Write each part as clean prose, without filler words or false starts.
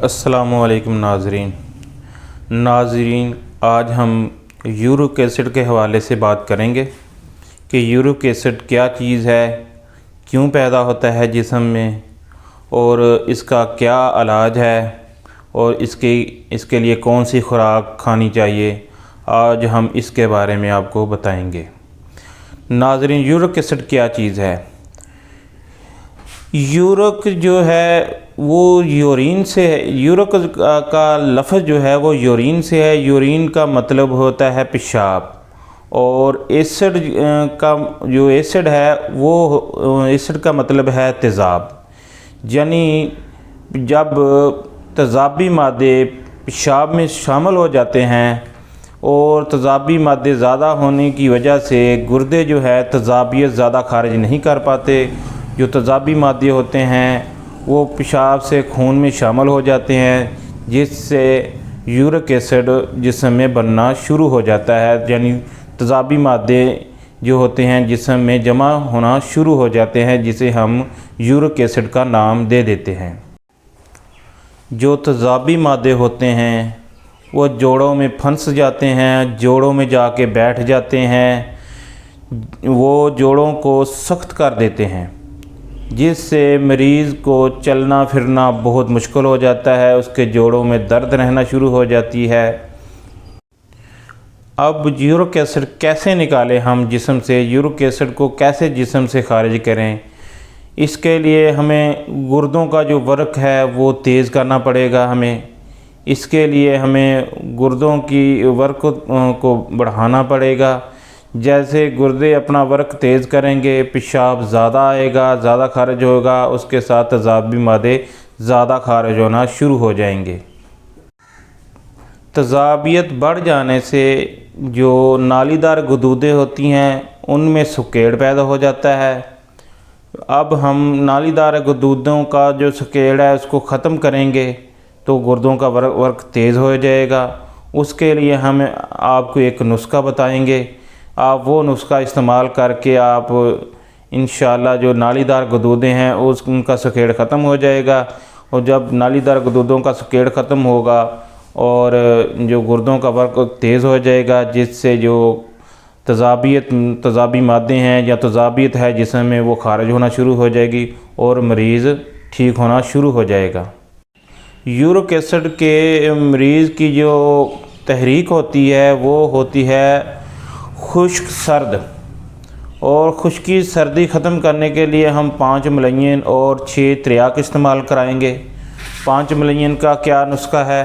अस्सलामुअलैकुम नाज़रीन, आज हम यूरिक एसिड के हवाले से बात करेंगे कि यूरिक एसिड क्या चीज़ है, क्यों पैदा होता है जिस्म में और इसका क्या इलाज है और इसके लिए कौन सी खुराक खानी चाहिए। आज हम इसके बारे में आपको बताएंगे। नाज़रीन, यूरिक एसिड क्या चीज़ है। यूरिक जो है वो यूरिन से है। यूरिक का लफ्ज़ जो है वो यूरिन से है। यूरिन का मतलब होता है पेशाब, और एसिड का जो एसिड है वो एसिड का मतलब है तेज़ाब। यानी जब तेज़ाबी मादे पेशाब में शामिल हो जाते हैं और तेज़ाबी मादे ज़्यादा होने की वजह से गुर्दे जो है तेज़ाबियत ज़्यादा खारिज नहीं कर पाते। जो तेज़ाबी मादे होते हैं वो पेशाब से खून में शामिल हो जाते हैं, जिससे यूरिक एसिड जिस्म में बनना शुरू हो जाता है। यानी तेज़ाबी मादे जो होते हैं जिस्म में जमा होना शुरू हो जाते हैं, जिसे हम यूरिक एसिड का नाम दे देते हैं। जो तेज़ाबी मादे होते हैं वो जोड़ों में फंस जाते हैं, जोड़ों में जाके बैठ जाते हैं, वो जोड़ों को सख्त कर देते हैं, जिससे मरीज़ को चलना फिरना बहुत मुश्किल हो जाता है। उसके जोड़ों में दर्द रहना शुरू हो जाती है। अब यूरिक एसिड कैसे निकालें हम जिस्म से, यूरिक एसिड को कैसे जिस्म से खारिज करें। इसके लिए हमें गुर्दों का जो वर्क है वो तेज़ करना पड़ेगा। इसके लिए हमें गुर्दों की वर्क को बढ़ाना पड़ेगा। जैसे गुर्दे अपना वर्क तेज़ करेंगे, पेशाब ज़्यादा आएगा, ज़्यादा खारिज होगा, उसके साथ तेज़ाबी मादे ज़्यादा खारिज होना शुरू हो जाएंगे। तेज़ाबियत बढ़ जाने से जो नालीदार गदूदें होती हैं उनमें सुकेड़ पैदा हो जाता है। अब हम नालीदार गदूदों का जो सुकेड़ है उसको ख़त्म करेंगे तो गुर्दों का वर्क तेज़ हो जाएगा। उसके लिए हम आपको एक नुस्खा बताएंगे। आप वो नुस्खा इस्तेमाल करके आप इंशाअल्लाह जो नालीदार गदूदें हैं उनका सुकेड़ ख़त्म हो जाएगा। और जब नालीदार गदूदों का सुकेड़ ख़त्म होगा और जो गुर्दों का वर्क तेज़ हो जाएगा, जिससे जो तेज़ाबी मादे हैं या तेज़ाबियत है जिस्म में वो खारिज होना शुरू हो जाएगी और मरीज़ ठीक होना शुरू हो जाएगा। यूरिक एसिड के मरीज़ की जो तहरीक होती है वो होती है खुश्क सर्द, और खुश्की सर्दी ख़त्म करने के लिए हम 5 मलयन और 6 त्रियाक इस्तेमाल कराएंगे। 5 मलयन का क्या नुस्खा है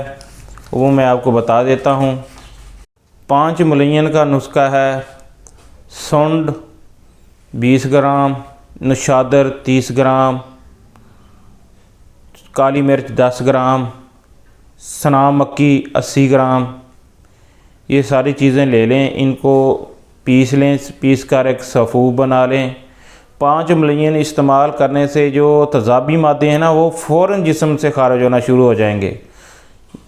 वो मैं आपको बता देता हूँ। 5 मलयन का नुस्खा है सुंड 20 ग्राम, नशादर 30 ग्राम, काली मिर्च 10 ग्राम, सना मक्की 80 ग्राम। ये सारी चीज़ें ले लें, इनको पीस लें, पीस कर एक सफ़ूफ बना लें। 5 मलयन इस्तेमाल करने से जो तेज़ाबी मादे हैं ना वो फ़ौरन जिस्म से खारिज होना शुरू हो जाएंगे।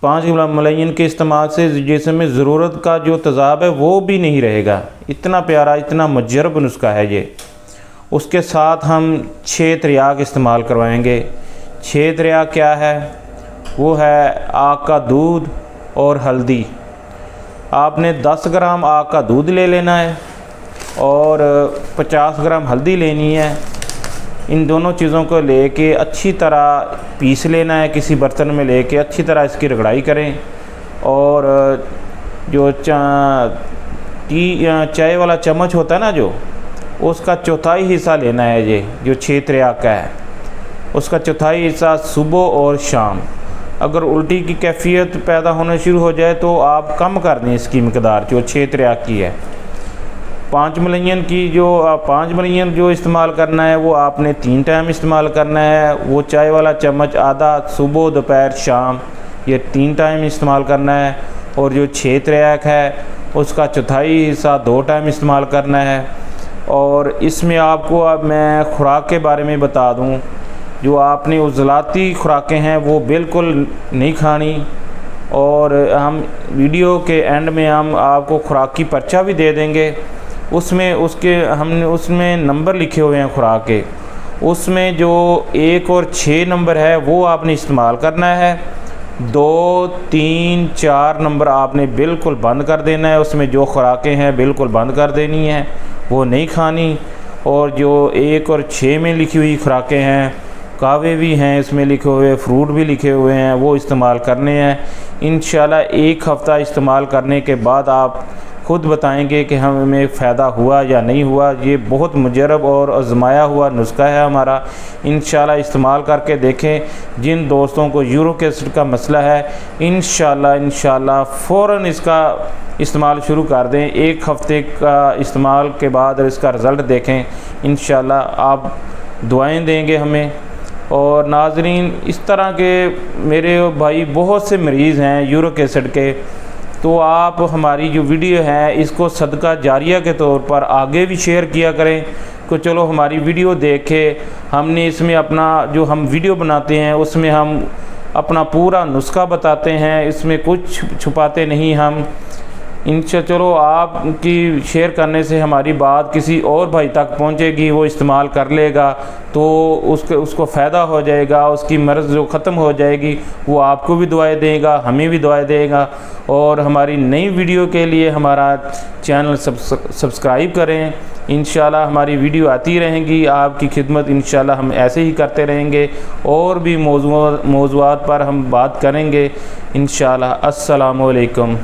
5 मलयन के इस्तेमाल से जिस्म में ज़रूरत का जो तेज़ाब है वो भी नहीं रहेगा। इतना प्यारा, इतना मुजर्रब नुस्खा है ये। उसके साथ हम 6 त्रियाक इस्तेमाल करवाएंगे। 6 त्रियाक क्या है? वो है आग का दूध और हल्दी। आपने 10 ग्राम आग का दूध ले लेना है और 50 ग्राम हल्दी लेनी है। इन दोनों चीज़ों को लेके अच्छी तरह पीस लेना है। किसी बर्तन में लेके अच्छी तरह इसकी रगड़ाई करें, और जो चाय वाला चम्मच होता है ना जो, उसका चौथाई हिस्सा लेना है। ये जो 6 त्रियाक का है उसका चौथाई हिस्सा सुबह और शाम। अगर उल्टी की कैफियत पैदा होना शुरू हो जाए तो आप कम कर दें इसकी मकदार जो 6 त्रियाक की है। 5 मलयन जो इस्तेमाल करना है वो आपने 3 टाइम इस्तेमाल करना है। वो चाय वाला चम्मच आधा सुबह, दोपहर, शाम, ये 3 टाइम इस्तेमाल करना है। और जो 6 त्रियाक है उसका चौथाई हिस्सा 2 टाइम इस्तेमाल करना है। और इसमें आपको अब मैं खुराक के बारे में बता दूं, जो आपने उज़लाती खुराकें हैं वो बिल्कुल नहीं खानी। और हम वीडियो के एंड में हम आपको खुराक की पर्चा भी दे देंगे। हमने उसमें नंबर लिखे हुए हैं खुराक के। उसमें जो 1 और 6 नंबर है वो आपने इस्तेमाल करना है, 2, 3, 4 नंबर आपने बिल्कुल बंद कर देना है। उसमें जो खुराकें हैं बिल्कुल बंद कर देनी है, वो नहीं खानी। और जो 1 और 6 में लिखी हुई खुराकें हैं, कावे भी हैं इसमें लिखे हुए, फ्रूट भी लिखे हुए हैं, वो इस्तेमाल करने हैं। इंशाल्लाह 1 हफ़्ता इस्तेमाल करने के बाद आप खुद बताएंगे कि हमें फ़ायदा हुआ या नहीं हुआ। ये बहुत मुजरब और आजमाया हुआ नुस्खा है हमारा। इंशाल्लाह इस्तेमाल करके देखें। जिन दोस्तों को यूरिक एसिड का मसला है, इंशाल्लाह फ़ौरन इसका इस्तेमाल शुरू कर दें। 1 हफ़्ते का इस्तेमाल के बाद इसका रिज़ल्ट देखें। इंशाल्लाह आप दुआएं देंगे हमें। और नाज़रीन, इस तरह के मेरे भाई बहुत से मरीज़ हैं यूरिक एसिड के, तो आप हमारी जो वीडियो है इसको सदका जारिया के तौर पर आगे भी शेयर किया करें कि चलो हमारी वीडियो देखें। हमने इसमें अपना जो हम वीडियो बनाते हैं उसमें हम अपना पूरा नुस्खा बताते हैं, इसमें कुछ छुपाते नहीं हम। चलो आपकी शेयर करने से हमारी बात किसी और भाई तक पहुंचेगी, वो इस्तेमाल कर लेगा तो उसको फ़ायदा हो जाएगा, उसकी मर्ज़ जो ख़त्म हो जाएगी वो आपको भी दुआएं देगा, हमें भी दुआएं देगा। और हमारी नई वीडियो के लिए हमारा चैनल सब्सक्राइब करें। इंशाल्लाह हमारी वीडियो आती रहेंगी, आपकी खिदमत इंशाल्लाह हम ऐसे ही करते रहेंगे। और भी मौज़ूआत पर हम बात करेंगे इंशाल्लाह। अस्सलामु अलैकुम।